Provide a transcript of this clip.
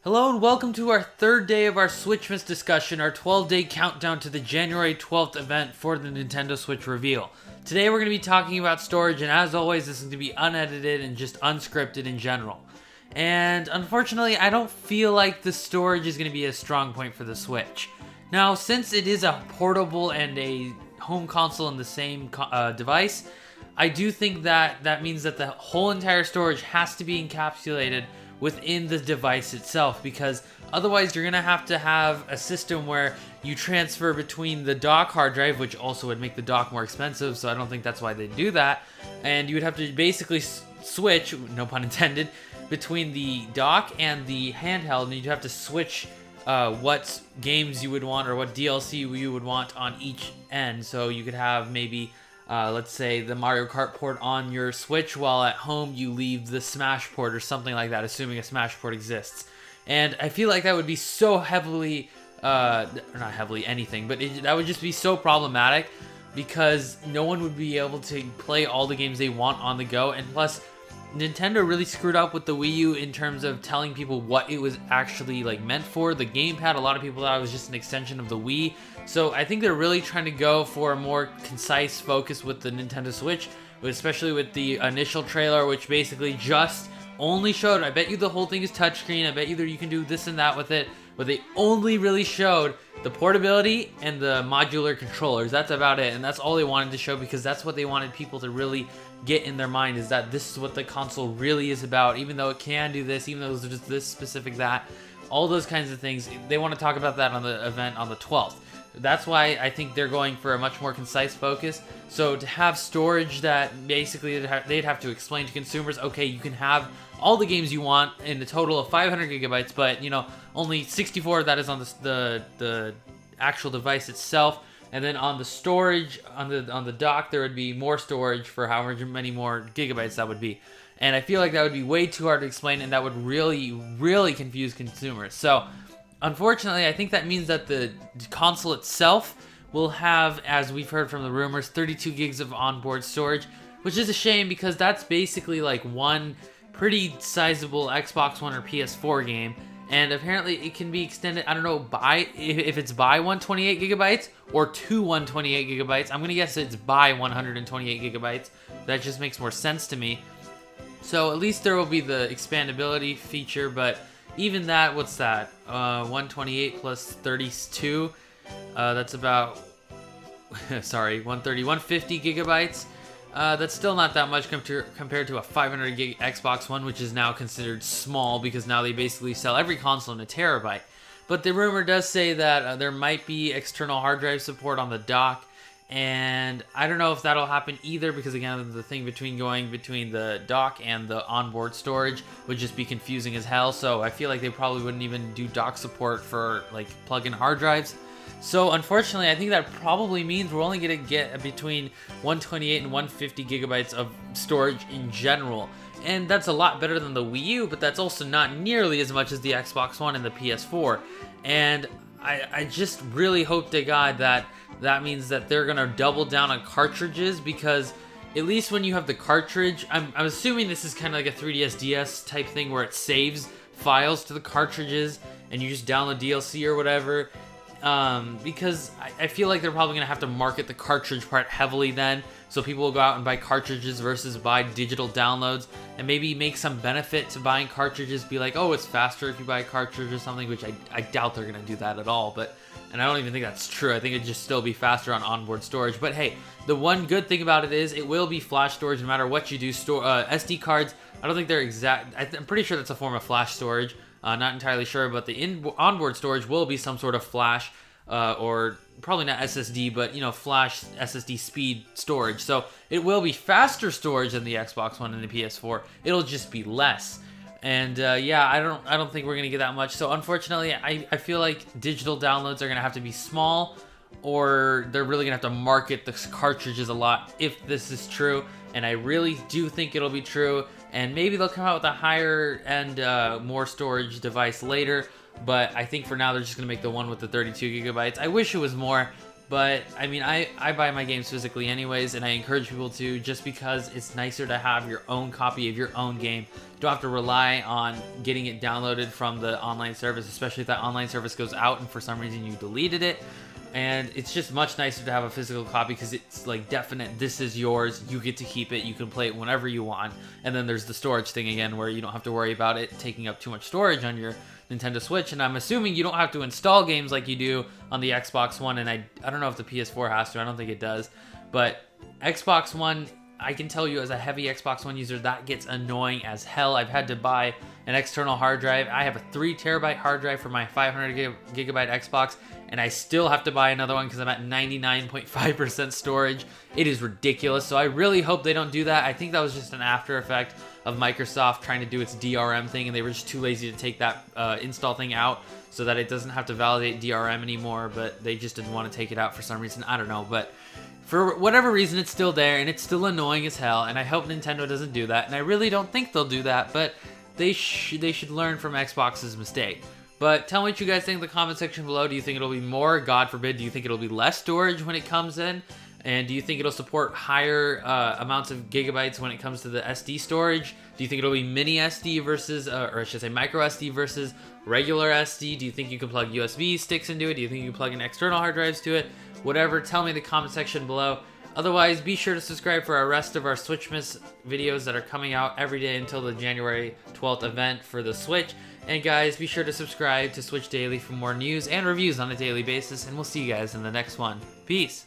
Hello and welcome to our third day of our Switchmas discussion, our 12-day countdown to the January 12th event for the Nintendo Switch reveal. Today we're going to be talking about storage, and as always, this is going to be unedited and just unscripted in general. And unfortunately, I don't feel like the storage is going to be a strong point for the Switch. Now, since it is a portable and a home console in the same device, I do think that means that the whole entire storage has to be encapsulated within the device itself, because otherwise you're gonna have to have a system where you transfer between the dock hard drive, which also would make the dock more expensive, so I don't think that's why they do that, and you would have to basically switch, no pun intended, between the dock and the handheld, and you'd have to switch what games you would want or what DLC you would want on each end. So you could have maybe let's say the Mario Kart port on your Switch, while at home you leave the Smash port or something like that, assuming a Smash port exists. And I feel like that would be so heavily, not heavily anything, but that would just be so problematic, because no one would be able to play all the games they want on the go. And plus, Nintendo really screwed up with the Wii U in terms of telling people what it was actually meant for. The gamepad, a lot of people thought it was just an extension of the Wii. So I think they're really trying to go for a more concise focus with the Nintendo Switch, especially with the initial trailer, which basically just only showed, I bet you the whole thing is touchscreen, I bet you that you can do this and that with it, but they only really showed the portability and the modular controllers. That's about it, and that's all they wanted to show, because that's what they wanted people to really get in their mind, is that this is what the console really is about. Even though it can do this, even though it's just this specific, that, all those kinds of things, they want to talk about that on the event on the 12th. That's why I think they're going for a much more concise focus. So to have storage that basically they'd have to explain to consumers, okay, you can have all the games you want in a total of 500 gigabytes, but only 64 of that is on the actual device itself. And then on the storage, on the dock, there would be more storage for however many more gigabytes that would be. And I feel like that would be way too hard to explain, and that would really, really confuse consumers. So unfortunately, I think that means that the console itself will have, as we've heard from the rumors, 32 gigs of onboard storage, which is a shame, because that's basically one pretty sizable Xbox One or PS4 game. And apparently it can be extended, I don't know, if it's by 128 gigabytes or to 128 gigabytes. I'm going to guess it's by 128 gigabytes. That just makes more sense to me. So at least there will be the expandability feature, but even that, what's that? 128 plus 32, that's about, sorry, 150 gigabytes. That's still not that much compared to a 500 gig Xbox One, which is now considered small, because now they basically sell every console in a terabyte. But the rumor does say that there might be external hard drive support on the dock, and I don't know if that'll happen either, because again, the thing going between the dock and the onboard storage would just be confusing as hell. So I feel like they probably wouldn't even do dock support for plug-in hard drives. So unfortunately, I think that probably means we're only going to get between 128 and 150 gigabytes of storage in general. And that's a lot better than the Wii U, but that's also not nearly as much as the Xbox One and the PS4. And I just really hope to God that means that they're going to double down on cartridges, because at least when you have the cartridge, I'm assuming this is kind of like a 3DS DS type thing where it saves files to the cartridges and you just download DLC or whatever. Because I feel like they're probably going to have to market the cartridge part heavily then, so people will go out and buy cartridges versus buy digital downloads, and maybe make some benefit to buying cartridges, be like, oh, it's faster if you buy a cartridge or something, which I doubt they're going to do that at all, and I don't even think that's true. I think it'd just still be faster on onboard storage. But hey, the one good thing about it is it will be flash storage no matter what you do. SD cards, I don't think they're exact, I'm pretty sure that's a form of flash storage. Not entirely sure, but the onboard storage will be some sort of flash, or probably not SSD, but flash SSD speed storage. So it will be faster storage than the Xbox One and the PS4. It'll just be less. And yeah, I don't think we're gonna get that much. So unfortunately, I feel like digital downloads are gonna have to be small, or they're really gonna have to market the cartridges a lot if this is true. And I really do think it'll be true. And maybe they'll come out with a higher end, more storage device later. But I think for now they're just going to make the one with the 32 gigabytes. I wish it was more, But I mean, I buy my games physically anyways, and I encourage people to, just because it's nicer to have your own copy of your own game. You don't have to rely on getting it downloaded from the online service, especially if that online service goes out and for some reason you deleted it. And it's just much nicer to have a physical copy because it's like definite, this is yours, you get to keep it, you can play it whenever you want. And then there's the storage thing again, where you don't have to worry about it taking up too much storage on your Nintendo Switch. And I'm assuming you don't have to install games like you do on the Xbox One, and I don't know if the PS4 has to, I don't think it does. But Xbox One, I can tell you as a heavy Xbox One user, that gets annoying as hell. I've had to buy an external hard drive. I have a 3 terabyte hard drive for my 500 gigabyte Xbox, and I still have to buy another one because I'm at 99.5% storage. It is ridiculous, so I really hope they don't do that. I think that was just an after effect of Microsoft trying to do its DRM thing, and they were just too lazy to take that install thing out so that it doesn't have to validate DRM anymore, but they just didn't want to take it out for some reason. I don't know, but for whatever reason, it's still there, and it's still annoying as hell, and I hope Nintendo doesn't do that, and I really don't think they'll do that, but they should learn from Xbox's mistake. But tell me what you guys think in the comment section below. Do you think it'll be more? God forbid, do you think it'll be less storage when it comes in? And do you think it'll support higher amounts of gigabytes when it comes to the SD storage? Do you think it'll be mini SD versus, or I should say micro SD versus regular SD? Do you think you can plug USB sticks into it? Do you think you can plug in external hard drives to it? Whatever, tell me in the comment section below. Otherwise, be sure to subscribe for our rest of our Switchmas videos that are coming out every day until the January 12th event for the Switch. And guys, be sure to subscribe to Switch Daily for more news and reviews on a daily basis, and we'll see you guys in the next one. Peace!